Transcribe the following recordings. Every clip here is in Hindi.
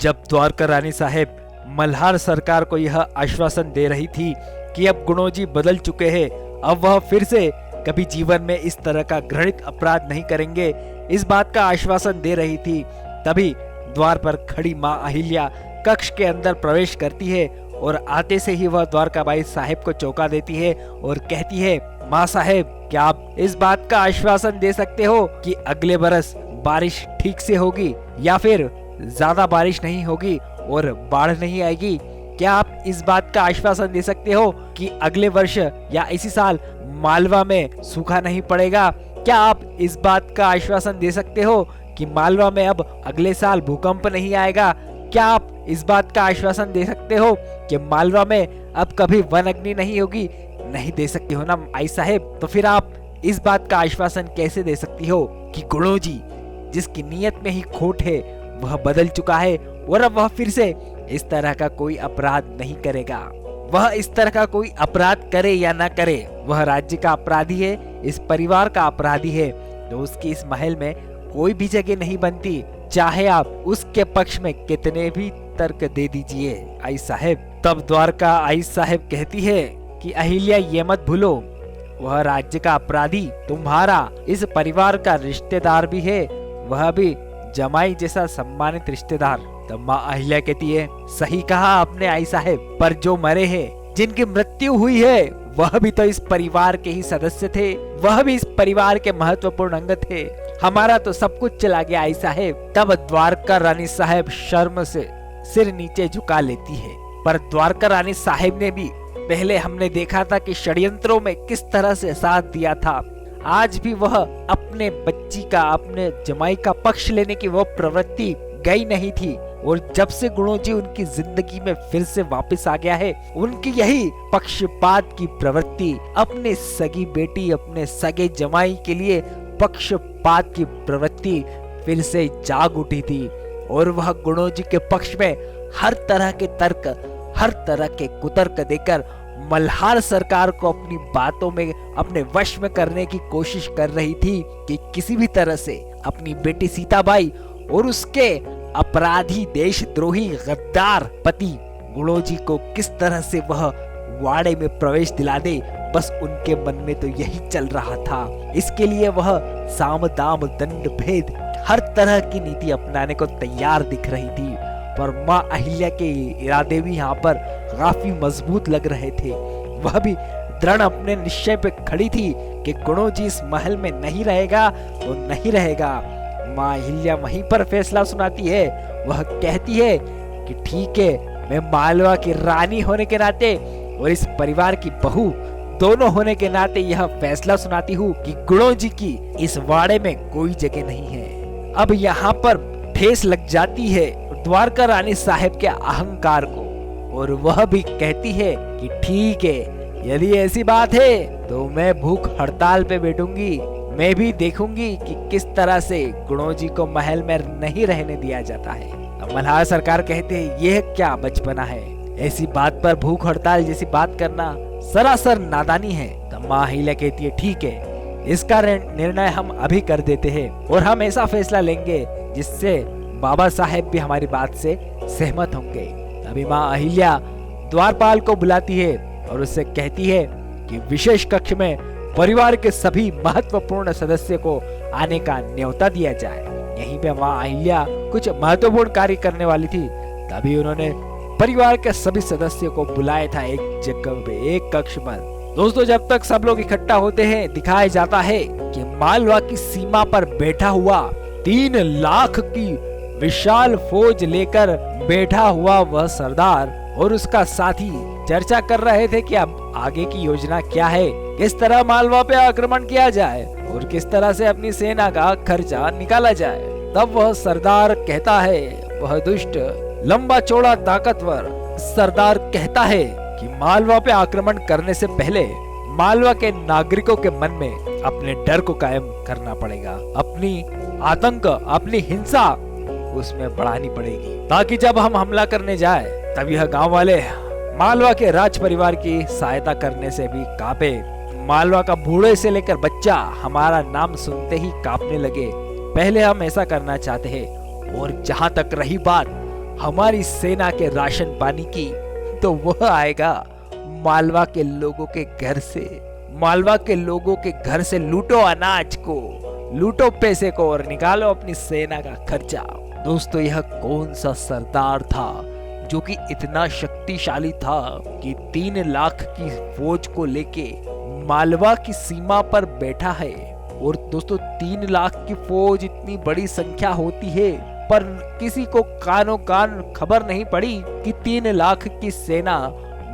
जब द्वारका रानी साहेब मल्हार सरकार को यह आश्वासन दे रही थी कि अब गुणोजी बदल चुके हैं, अब वह फिर से कभी जीवन में इस तरह का घृणित अपराध नहीं करेंगे, इस बात का आश्वासन दे रही थी, तभी द्वार पर खड़ी माँ अहिल्या कक्ष के अंदर प्रवेश करती है और आते से ही वह द्वारकाबाई साहेब को चौंका देती है और कहती है, माँ साहेब, क्या आप इस बात का आश्वासन दे सकते हो कि अगले बरस बारिश ठीक से होगी या फिर ज्यादा बारिश नहीं होगी और बाढ़ नहीं आएगी? क्या आप इस बात का आश्वासन दे सकते हो कि अगले वर्ष या इसी साल मालवा में सूखा नहीं पड़ेगा? क्या आप इस बात का आश्वासन दे सकते हो कि मालवा में अब अगले साल भूकंप नहीं आएगा? क्या आप इस बात का आश्वासन दे सकते हो कि मालवा में अब कभी वन अग्नि नहीं होगी? नहीं दे सकती हो ना आई साहेब, तो फिर आप इस बात का आश्वासन कैसे दे सकती हो कि गुणोजी जिसकी नीयत में ही खोट है वह बदल चुका है और अब वह फिर से इस तरह का कोई अपराध नहीं करेगा? वह इस तरह का कोई अपराध करे या ना करे, वह राज्य का अपराधी है, इस परिवार का अपराधी है, तो उसकी इस महल में कोई भी जगह नहीं बनती, चाहे आप उसके पक्ष में कितने भी तर्क दे दीजिए आई साहेब। तब द्वारका आई साहेब कहती है कि अहिल्या, ये मत भूलो, वह राज्य का अपराधी तुम्हारा इस परिवार का रिश्तेदार भी है, वह भी जमाई जैसा सम्मानित रिश्तेदार। तब माँ अहिल्या कहती है, सही कहा आपने आई साहेब, पर जो मरे हैं, जिनकी मृत्यु हुई है, वह भी तो इस परिवार के ही सदस्य थे, वह भी इस परिवार के महत्वपूर्ण अंग थे, हमारा तो सब कुछ चला गया आई साहेब। तब द्वारका रानी साहेब शर्म से सिर नीचे झुका लेती है। पर द्वारका रानी साहेब ने भी पहले हमने देखा था कि षड्यंत्रों में किस तरह से साथ दिया था, आज भी वह अपने बच्ची का, अपने जमाई का पक्ष लेने की वह प्रवृत्ति गई नहीं थी, और जब से गुणोजी उनकी जिंदगी में फिर से वापस आ गया है, उनकी यही पक्षपात की प्रवृत्ति, अपने सगी बेटी, अपने सगे जमाई के लिए पक्षपात की प्रवृत्ति फिर से जाग उठी थी, और वह गुणोजी के पक्ष में हर तरह के तर्क, हर तरह के कुतर्क देकर मल्हार सरकार को अपनी बातों में अपने वश में करने की कोशिश कर रही थी कि किसी भी तरह से अपनी बेटी सीताबाई और उसके अपराधी देशद्रोही गद्दार पति गुणोजी को किस तरह से वह वाड़े में प्रवेश दिला दे, बस उनके मन में तो यही चल रहा था। इसके लिए वह साम दाम दंड भेद हर तरह की नीति अपनाने को तैयार दिख रही थी, पर माँ अहिल्या के इरादे भी यहाँ पर काफी मजबूत लग रहे थे। वह भी दृढ़ अपने निश्चय पे खड़ी थी कि गुणोजी इस महल में नहीं रहेगा तो नहीं रहेगा। माँ अहिल्या वहीं पर फैसला सुनाती है। वह कहती है कि ठीक है, मैं मालवा की रानी होने के नाते और इस परिवार की बहू दोनों होने के नाते यह फैसला सुनाती हूँ कि गुणोजी की इस वाड़े में कोई जगह नहीं है। अब यहाँ पर ठेस लग जाती है द्वारका रानी साहेब के अहंकार को, और वह भी कहती है कि ठीक है, यदि ऐसी बात है तो मैं भूख हड़ताल पे बैठूंगी, मैं भी देखूंगी कि किस तरह से गुणोजी को महल में नहीं रहने दिया जाता है। अब मल्हार सरकार कहते हैं, यह क्या बचपना है, ऐसी बात पर भूख हड़ताल जैसी बात करना सरासर नादानी है। तब माँ अहिल्या कहती है, ठीक है, इसका निर्णय हम अभी कर देते हैं और हम ऐसा फैसला लेंगे जिससे बाबा साहेब भी हमारी बात से सहमत होंगे। तभी माँ अहिल्या द्वारपाल को बुलाती है और उससे कहती है कि विशेष कक्ष में परिवार के सभी महत्वपूर्ण सदस्य को आने का न्योता दिया जाए। यहीं पे माँ अहिल्या कुछ महत्वपूर्ण कार्य करने वाली थी, तभी उन्होंने परिवार के सभी सदस्यों को बुलाया था एक जगह पे, एक कक्ष में। दोस्तों, जब तक सब लोग इकट्ठा होते हैं, दिखाया जाता है कि मालवा की सीमा पर बैठा हुआ 3 लाख की विशाल फौज लेकर बैठा हुआ वह सरदार और उसका साथी चर्चा कर रहे थे कि अब आगे की योजना क्या है, किस तरह मालवा पे आक्रमण किया जाए और किस तरह से अपनी सेना का खर्चा निकाला जाए। तब वह सरदार कहता है, वह दुष्ट लंबा चौड़ा ताकतवर सरदार कहता है कि मालवा पे आक्रमण करने से पहले मालवा के नागरिकों के मन में अपने डर को कायम करना पड़ेगा, अपनी आतंक, अपनी हिंसा उसमें बढ़ानी पड़ेगी, ताकि जब हम हमला करने जाए तब यह गांव वाले मालवा के राज परिवार की सहायता करने से भी कांपे। मालवा का बूढ़े से लेकर बच्चा हमारा नाम सुनते ही कांपने लगे। पहले हम ऐसा करना चाहते हैं। और जहां तक रही बात हमारी सेना के राशन पानी की, तो वह आएगा मालवा के लोगों के घर से। मालवा के लोगों के घर से लूटो अनाज को, लूटो पैसे को और निकालो अपनी सेना का खर्चा। दोस्तों, यह कौन सा सरदार था जो कि इतना शक्तिशाली था कि 3 लाख की फौज को लेके मालवा की सीमा पर बैठा है। और दोस्तों, 3 लाख की फौज इतनी बड़ी संख्या होती है, पर किसी को कानो कान खबर नहीं पड़ी कि 3 लाख की सेना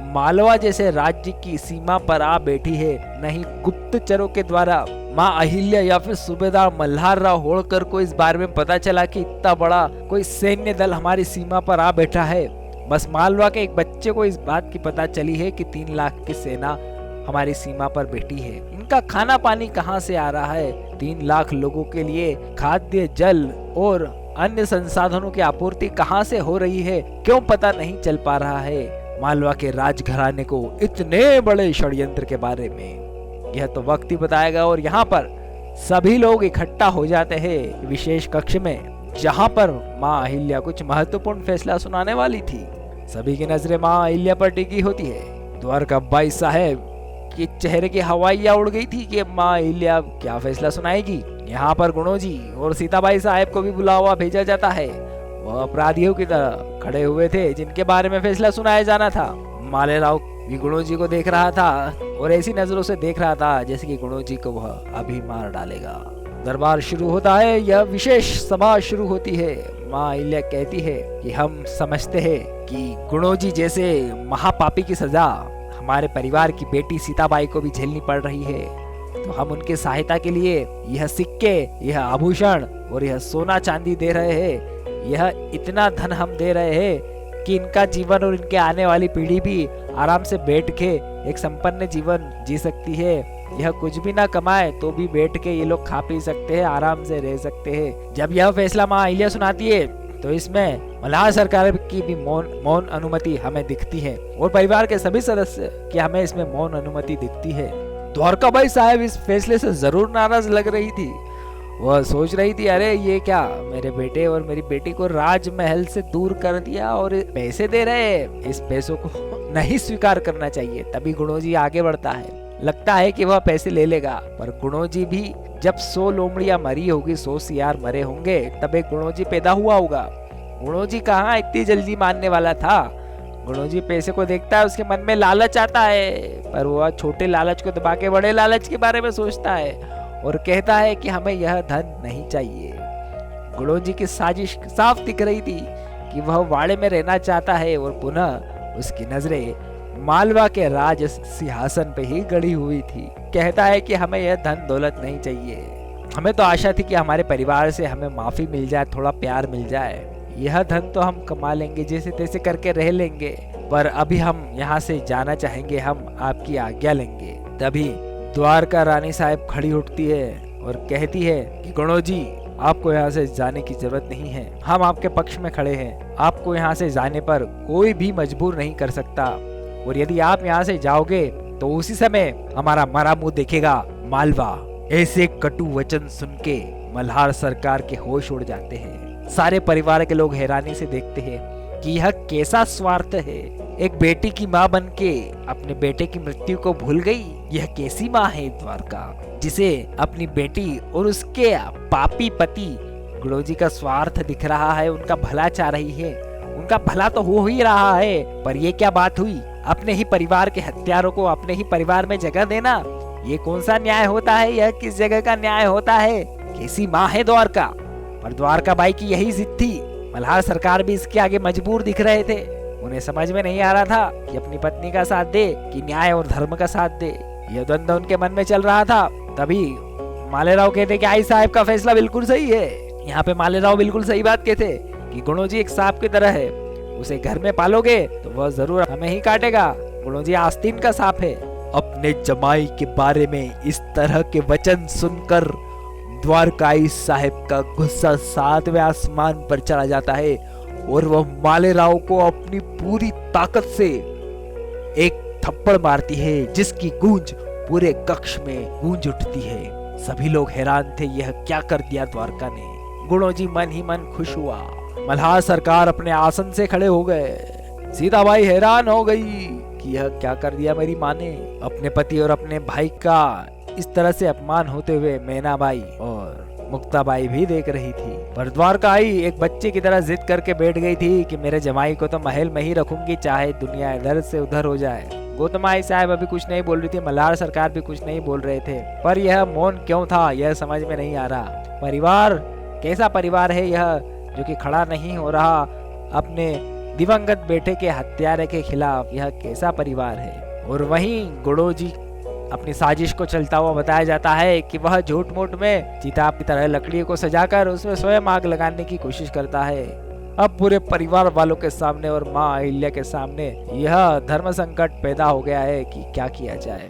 मालवा जैसे राज्य की सीमा पर आ बैठी है। नहीं गुप्तचरों के द्वारा माँ अहिल्या या फिर सूबेदार मल्हार राव होळकर को इस बारे में पता चला कि इतना बड़ा कोई सैन्य दल हमारी सीमा पर आ बैठा है। बस मालवा के एक बच्चे को इस बात की पता चली है कि 3 लाख की सेना हमारी सीमा पर बैठी है। इनका खाना पानी कहाँ से आ रहा है? 3 लाख लोगों के लिए खाद्य, जल और अन्य संसाधनों की आपूर्ति कहाँ से हो रही है, क्यों पता नहीं चल पा रहा है मालवा के राजघराने को इतने बड़े षड्यंत्र के बारे में? यह तो वक्त ही बताएगा। और यहाँ पर सभी लोग इकट्ठा हो जाते हैं विशेष कक्ष में, जहाँ पर माँ अहिल्या कुछ महत्वपूर्ण फैसला सुनाने वाली थी। सभी की नजरें माँ अहिल्या पर टिकी होती है। द्वारका बाई साहब के चेहरे की हवाइयाँ उड़ गई थी कि माँ अहिल्या क्या फैसला सुनाएगी। यहाँ पर गुणोजी और सीताबाई साहब को भी बुलावा भेजा जाता है। वह अपराधियों की तरह खड़े हुए थे जिनके बारे में फैसला सुनाया जाना था। मालेराव भी गुणोजी को देख रहा था और ऐसी नजरों से देख रहा था जैसे कि गुणोजी को वह अभी मार डालेगा। दरबार शुरू होता है, यह विशेष सभा शुरू होती है। माँ अहिल्या कहती है कि हम समझते हैं कि गुणोजी जैसे महापापी की सजा हमारे परिवार की बेटी सीताबाई को भी झेलनी पड़ रही है, तो हम उनकी सहायता के लिए यह सिक्के, यह आभूषण और यह सोना चांदी दे रहे हैं। यह इतना धन हम दे रहे हैं कि इनका जीवन और इनके आने वाली पीढ़ी भी आराम से बैठ के एक संपन्न जीवन जी सकती है। यह कुछ भी ना कमाए तो भी बैठ के ये लोग खा पी सकते हैं, आराम से रह सकते हैं। जब यह फैसला माँ अहिल्या सुनाती है तो इसमें मल्हार सरकार की भी मौन अनुमति हमें दिखती है और परिवार के सभी सदस्य की हमें इसमें मौन अनुमति दिखती है। द्वारकाबाई साहब इस फैसले से जरूर नाराज लग रही थी। वह सोच रही थी, अरे ये क्या, मेरे बेटे और मेरी बेटी को राजमहल से दूर कर दिया और पैसे दे रहे हैं। इस पैसों को नहीं स्वीकार करना चाहिए। तभी गुणोजी आगे बढ़ता है। लगता है कि वह पैसे ले लेगा, पर गुणोजी भी जब 100 लोमड़ियां मरी होगी, 100 सियार मरे होंगे, तब एक गुणोजी पैदा हुआ होगा। गुणोजी कहाँ इतनी जल्दी मानने वाला था। गुणोजी पैसे को देखता है, उसके मन में लालच आता है, पर वह छोटे लालच को दबा के बड़े लालच के बारे में सोचता है और कहता है कि हमें यह धन नहीं चाहिए। गुणोजी की साजिश साफ दिख रही थी कि वह वाड़े में रहना चाहता है और पुनः उसकी नजरें मालवा के राज सिंहासन पे ही गड़ी हुई थी। कहता है कि हमें यह धन दौलत नहीं चाहिए। हमें तो आशा थी कि हमारे परिवार से हमें माफी मिल जाए, थोड़ा प्यार मिल जाए। यह धन तो हम कमा लेंगे, जैसे तैसे करके रह लेंगे, पर अभी हम यहाँ से जाना चाहेंगे, हम आपकी आज्ञा लेंगे। तभी द्वारका रानी साहब खड़ी उठती है और कहती है कि गुणोजी, आपको यहाँ से जाने की जरूरत नहीं है, हम आपके पक्ष में खड़े हैं। आपको यहाँ से जाने पर कोई भी मजबूर नहीं कर सकता, और यदि आप यहाँ से जाओगे तो उसी समय हमारा मरा मुंह देखेगा मालवा। ऐसे कटु वचन सुन के मल्हार सरकार के होश उड़ जाते हैं। सारे परिवार के लोग हैरानी से देखते हैं कि यह कैसा स्वार्थ है। एक बेटी की माँ बन के अपने बेटे की मृत्यु को भूल गई। यह कैसी माँ है द्वारका, जिसे अपनी बेटी और उसके पापी पति गुणोजी का स्वार्थ दिख रहा है, उनका भला चाह रही है। उनका भला तो हो ही रहा है, पर ये क्या बात हुई, अपने ही परिवार के हत्यारों को अपने ही परिवार में जगह देना, ये कौन सा न्याय होता है? यह किस जगह का न्याय होता है? कैसी माँ है द्वारका। पर द्वारका बाई की यही जिद थी। मल्हार सरकार भी इसके आगे मजबूर दिख रहे थे। उन्हें समझ में नहीं आ रहा था कि अपनी पत्नी का साथ दे कि न्याय और धर्म का साथ दे। यह द्वंद्व उनके मन में चल रहा था। तभी मालेराव कहते कि आई साहब का फैसला बिल्कुल सही है। यहाँ पे मालेराव बिल्कुल सही बात कहते कि गुणोजी एक सांप की तरह है, उसे घर में पालोगे तो वह जरूर हमें ही काटेगा। गुणोजी आस्तीन का सांप है। अपने जमाई के बारे में इस तरह के वचन सुनकर द्वारकाई साहब का गुस्सा 7वें आसमान पर चला जाता है और वह मालेराव को अपनी पूरी ताकत से एक थप्पड़ मारती है, जिसकी गूंज पूरे कक्ष में गूंज उठती है। सभी लोग हैरान थे, यह क्या कर दिया द्वारका ने। गुणोजी मन ही मन खुश हुआ। मल्हार सरकार अपने आसन से खड़े हो गए। सीताबाई हैरान हो गई कि यह क्या कर दिया मेरी माँ ने। अपने पति और अपने भाई का इस तरह से अपमान होते हुए मैनाबाई और मुक्ताबाई भी देख रही थी। पर द्वारकाई एक बच्चे की तरह जिद करके बैठ गई थी कि मेरे जमाई को तो महल में ही रखूंगी, चाहे दुनिया इधर से उधर हो जाए। गौतमाई साहब अभी कुछ नहीं बोल रही थी, मल्हार सरकार भी कुछ नहीं बोल रहे थे, पर यह मौन क्यों था यह समझ में नहीं आ रहा। परिवार कैसा परिवार है यह जो कि खड़ा नहीं हो रहा अपने दिवंगत बेटे के हत्यारे के खिलाफ? यह कैसा परिवार है? और वहीं गुणो जी अपनी साजिश को चलता हुआ बताया जाता है कि वह झूठ मूठ में चिता की तरह लकड़ी को सजाकर उसमें स्वयं आग लगाने की कोशिश करता है। अब पूरे परिवार वालों के सामने और माँ अहिल्या के सामने यह धर्म संकट पैदा हो गया है कि क्या किया जाए।